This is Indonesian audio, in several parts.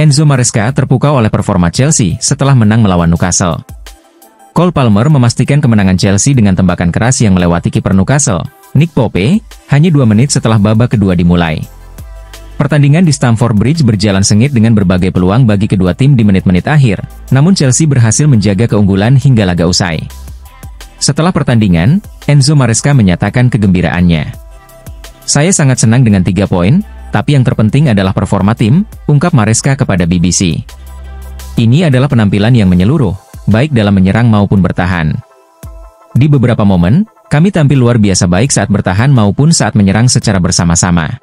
Enzo Maresca terpukau oleh performa Chelsea setelah menang melawan Newcastle. Cole Palmer memastikan kemenangan Chelsea dengan tembakan keras yang melewati kiper Newcastle, Nick Pope, hanya 2 menit setelah babak kedua dimulai. Pertandingan di Stamford Bridge berjalan sengit dengan berbagai peluang bagi kedua tim di menit-menit akhir, namun Chelsea berhasil menjaga keunggulan hingga laga usai. Setelah pertandingan, Enzo Maresca menyatakan kegembiraannya. "Saya sangat senang dengan 3 poin, tapi yang terpenting adalah performa tim," ungkap Maresca kepada BBC. "Ini adalah penampilan yang menyeluruh, baik dalam menyerang maupun bertahan. Di beberapa momen, kami tampil luar biasa baik saat bertahan maupun saat menyerang secara bersama-sama.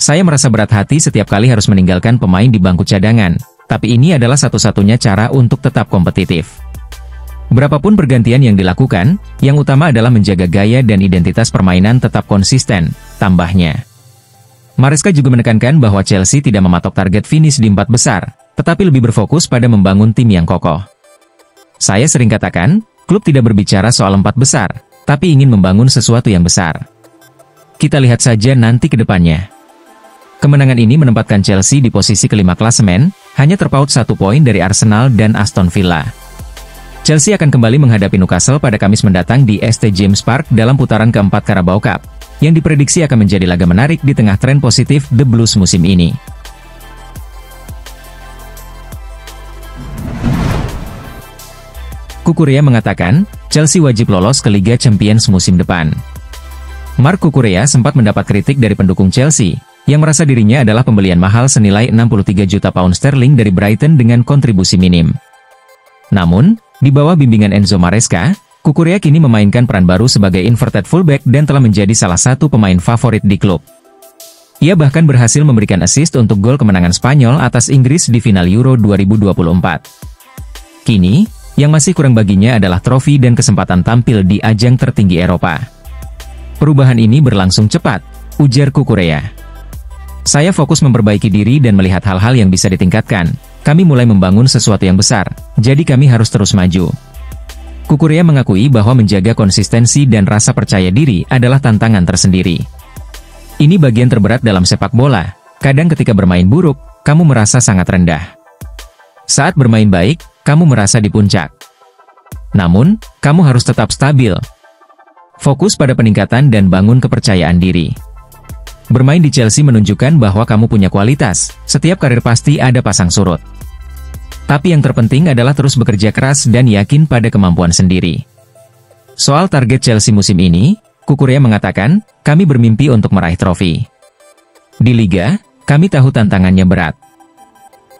Saya merasa berat hati setiap kali harus meninggalkan pemain di bangku cadangan, tapi ini adalah satu-satunya cara untuk tetap kompetitif. Berapapun pergantian yang dilakukan, yang utama adalah menjaga gaya dan identitas permainan tetap konsisten," tambahnya. Maresca juga menekankan bahwa Chelsea tidak mematok target finish di 4 besar, tetapi lebih berfokus pada membangun tim yang kokoh. "Saya sering katakan, klub tidak berbicara soal 4 besar, tapi ingin membangun sesuatu yang besar. Kita lihat saja nanti ke depannya." Kemenangan ini menempatkan Chelsea di posisi kelima klasemen, hanya terpaut 1 poin dari Arsenal dan Aston Villa. Chelsea akan kembali menghadapi Newcastle pada Kamis mendatang di St. James Park dalam putaran keempat Carabao Cup, yang diprediksi akan menjadi laga menarik di tengah tren positif The Blues musim ini. Cucurella mengatakan, Chelsea wajib lolos ke Liga Champions musim depan. Marc Cucurella sempat mendapat kritik dari pendukung Chelsea, yang merasa dirinya adalah pembelian mahal senilai 63 juta pound sterling dari Brighton dengan kontribusi minim. Namun, di bawah bimbingan Enzo Maresca, Cucurella kini memainkan peran baru sebagai inverted fullback dan telah menjadi salah satu pemain favorit di klub. Ia bahkan berhasil memberikan assist untuk gol kemenangan Spanyol atas Inggris di final Euro 2024. Kini, yang masih kurang baginya adalah trofi dan kesempatan tampil di ajang tertinggi Eropa. "Perubahan ini berlangsung cepat," ujar Cucurella. "Saya fokus memperbaiki diri dan melihat hal-hal yang bisa ditingkatkan. Kami mulai membangun sesuatu yang besar, jadi kami harus terus maju." Cucurella mengakui bahwa menjaga konsistensi dan rasa percaya diri adalah tantangan tersendiri. "Ini bagian terberat dalam sepak bola. Kadang ketika bermain buruk, kamu merasa sangat rendah. Saat bermain baik, kamu merasa di puncak. Namun, kamu harus tetap stabil. Fokus pada peningkatan dan bangun kepercayaan diri. Bermain di Chelsea menunjukkan bahwa kamu punya kualitas. Setiap karir pasti ada pasang surut. Tapi yang terpenting adalah terus bekerja keras dan yakin pada kemampuan sendiri." Soal target Chelsea musim ini, Cucurella mengatakan, "Kami bermimpi untuk meraih trofi. Di Liga, kami tahu tantangannya berat.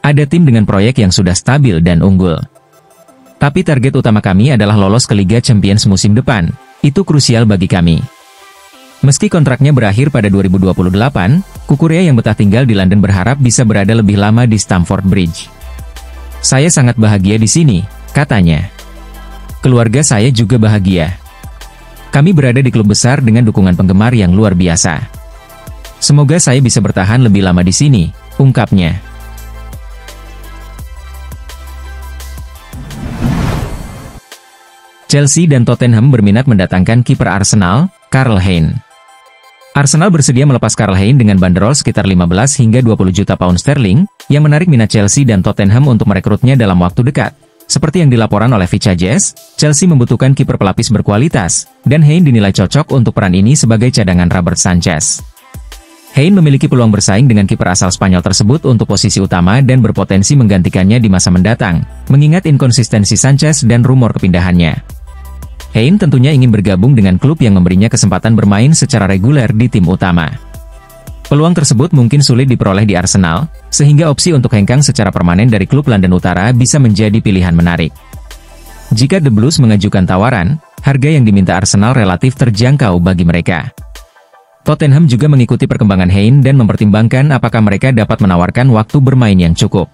Ada tim dengan proyek yang sudah stabil dan unggul. Tapi target utama kami adalah lolos ke Liga Champions musim depan. Itu krusial bagi kami." Meski kontraknya berakhir pada 2028, Cucurella yang betah tinggal di London berharap bisa berada lebih lama di Stamford Bridge. "Saya sangat bahagia di sini," katanya. "Keluarga saya juga bahagia. Kami berada di klub besar dengan dukungan penggemar yang luar biasa. Semoga saya bisa bertahan lebih lama di sini," ungkapnya. Chelsea dan Tottenham berminat mendatangkan kiper Arsenal, Karl Hein. Arsenal bersedia melepas Karl Hein dengan banderol sekitar 15 hingga 20 juta pound sterling, yang menarik minat Chelsea dan Tottenham untuk merekrutnya dalam waktu dekat. Seperti yang dilaporkan oleh Vicajes, Chelsea membutuhkan kiper pelapis berkualitas, dan Hein dinilai cocok untuk peran ini sebagai cadangan Robert Sanchez. Hein memiliki peluang bersaing dengan kiper asal Spanyol tersebut untuk posisi utama dan berpotensi menggantikannya di masa mendatang, mengingat inkonsistensi Sanchez dan rumor kepindahannya. Hein tentunya ingin bergabung dengan klub yang memberinya kesempatan bermain secara reguler di tim utama. Peluang tersebut mungkin sulit diperoleh di Arsenal, sehingga opsi untuk hengkang secara permanen dari klub London Utara bisa menjadi pilihan menarik. Jika The Blues mengajukan tawaran, harga yang diminta Arsenal relatif terjangkau bagi mereka. Tottenham juga mengikuti perkembangan Hein dan mempertimbangkan apakah mereka dapat menawarkan waktu bermain yang cukup.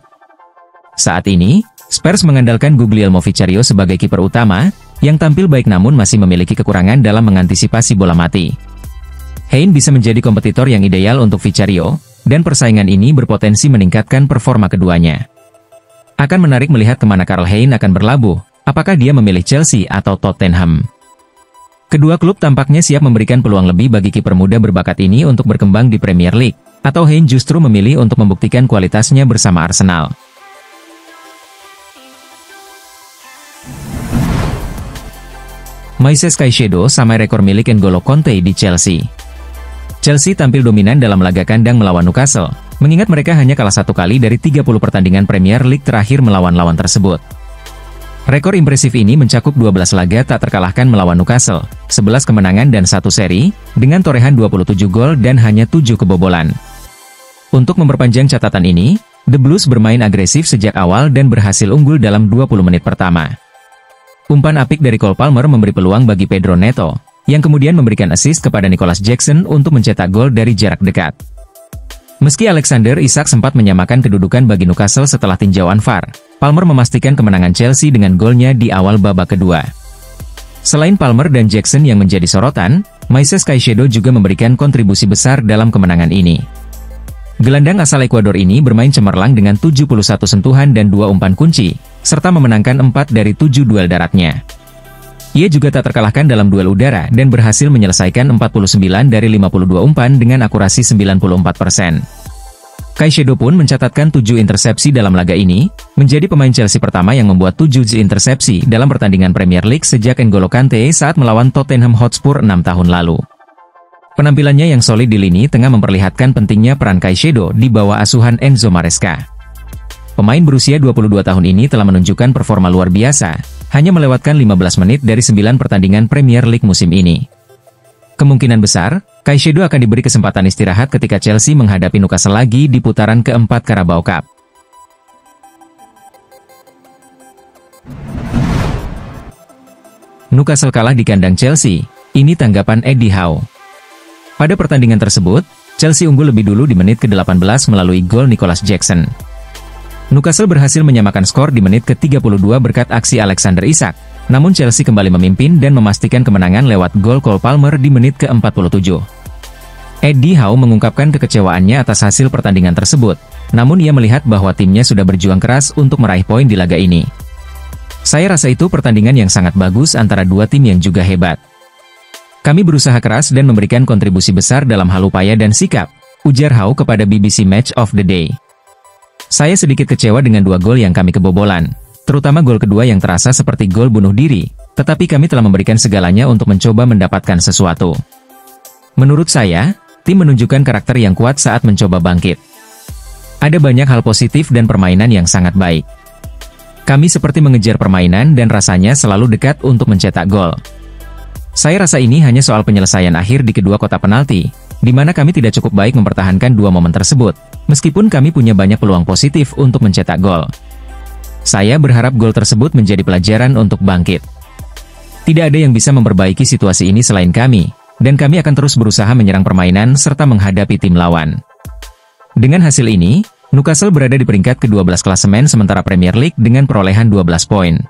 Saat ini, Spurs mengandalkan Guglielmo Vicario sebagai kiper utama, yang tampil baik namun masih memiliki kekurangan dalam mengantisipasi bola mati. Hein bisa menjadi kompetitor yang ideal untuk Vicario, dan persaingan ini berpotensi meningkatkan performa keduanya. Akan menarik melihat kemana Karl Hein akan berlabuh, apakah dia memilih Chelsea atau Tottenham. Kedua klub tampaknya siap memberikan peluang lebih bagi kiper muda berbakat ini untuk berkembang di Premier League, Atau Hein justru memilih untuk membuktikan kualitasnya bersama Arsenal? Moises Caicedo samai rekor milik N'Golo Kante di Chelsea. Chelsea tampil dominan dalam laga kandang melawan Newcastle, mengingat mereka hanya kalah 1 kali dari 30 pertandingan Premier League terakhir melawan lawan tersebut. Rekor impresif ini mencakup 12 laga tak terkalahkan melawan Newcastle, 11 kemenangan dan 1 seri, dengan torehan 27 gol dan hanya 7 kebobolan. Untuk memperpanjang catatan ini, The Blues bermain agresif sejak awal dan berhasil unggul dalam 20 menit pertama. Umpan apik dari Cole Palmer memberi peluang bagi Pedro Neto, yang kemudian memberikan assist kepada Nicholas Jackson untuk mencetak gol dari jarak dekat. Meski Alexander Isak sempat menyamakan kedudukan bagi Newcastle setelah tinjauan VAR, Palmer memastikan kemenangan Chelsea dengan golnya di awal babak kedua. Selain Palmer dan Jackson yang menjadi sorotan, Moises Caicedo juga memberikan kontribusi besar dalam kemenangan ini. Gelandang asal Ekuador ini bermain cemerlang dengan 71 sentuhan dan 2 umpan kunci, serta memenangkan 4 dari 7 duel daratnya. Ia juga tak terkalahkan dalam duel udara dan berhasil menyelesaikan 49 dari 52 umpan dengan akurasi 94%. Caicedo pun mencatatkan 7 intersepsi dalam laga ini, menjadi pemain Chelsea pertama yang membuat 7 intersepsi dalam pertandingan Premier League sejak N'Golo Kante saat melawan Tottenham Hotspur 6 tahun lalu. Penampilannya yang solid di lini tengah memperlihatkan pentingnya peran Caicedo di bawah asuhan Enzo Maresca. Pemain berusia 22 tahun ini telah menunjukkan performa luar biasa, hanya melewatkan 15 menit dari 9 pertandingan Premier League musim ini. Kemungkinan besar, Caicedo akan diberi kesempatan istirahat ketika Chelsea menghadapi Newcastle lagi di putaran keempat Carabao Cup. Newcastle kalah di kandang Chelsea, ini tanggapan Eddie Howe. Pada pertandingan tersebut, Chelsea unggul lebih dulu di menit ke-18 melalui gol Nicholas Jackson. Newcastle berhasil menyamakan skor di menit ke-32 berkat aksi Alexander Isak, namun Chelsea kembali memimpin dan memastikan kemenangan lewat gol Cole Palmer di menit ke-47. Eddie Howe mengungkapkan kekecewaannya atas hasil pertandingan tersebut, namun ia melihat bahwa timnya sudah berjuang keras untuk meraih poin di laga ini. Saya rasa itu pertandingan yang sangat bagus antara dua tim yang juga hebat. Kami berusaha keras dan memberikan kontribusi besar dalam hal upaya dan sikap, ujar Howe kepada BBC Match of the Day. Saya sedikit kecewa dengan 2 gol yang kami kebobolan, terutama gol kedua yang terasa seperti gol bunuh diri, tetapi kami telah memberikan segalanya untuk mencoba mendapatkan sesuatu. Menurut saya, tim menunjukkan karakter yang kuat saat mencoba bangkit. Ada banyak hal positif dan permainan yang sangat baik. Kami seperti mengejar permainan dan rasanya selalu dekat untuk mencetak gol. Saya rasa ini hanya soal penyelesaian akhir di kedua kotak penalti, di mana kami tidak cukup baik mempertahankan 2 momen tersebut, meskipun kami punya banyak peluang positif untuk mencetak gol. Saya berharap gol tersebut menjadi pelajaran untuk bangkit. Tidak ada yang bisa memperbaiki situasi ini selain kami, dan kami akan terus berusaha menyerang permainan serta menghadapi tim lawan. Dengan hasil ini, Newcastle berada di peringkat ke-12 klasemen sementara Premier League dengan perolehan 12 poin.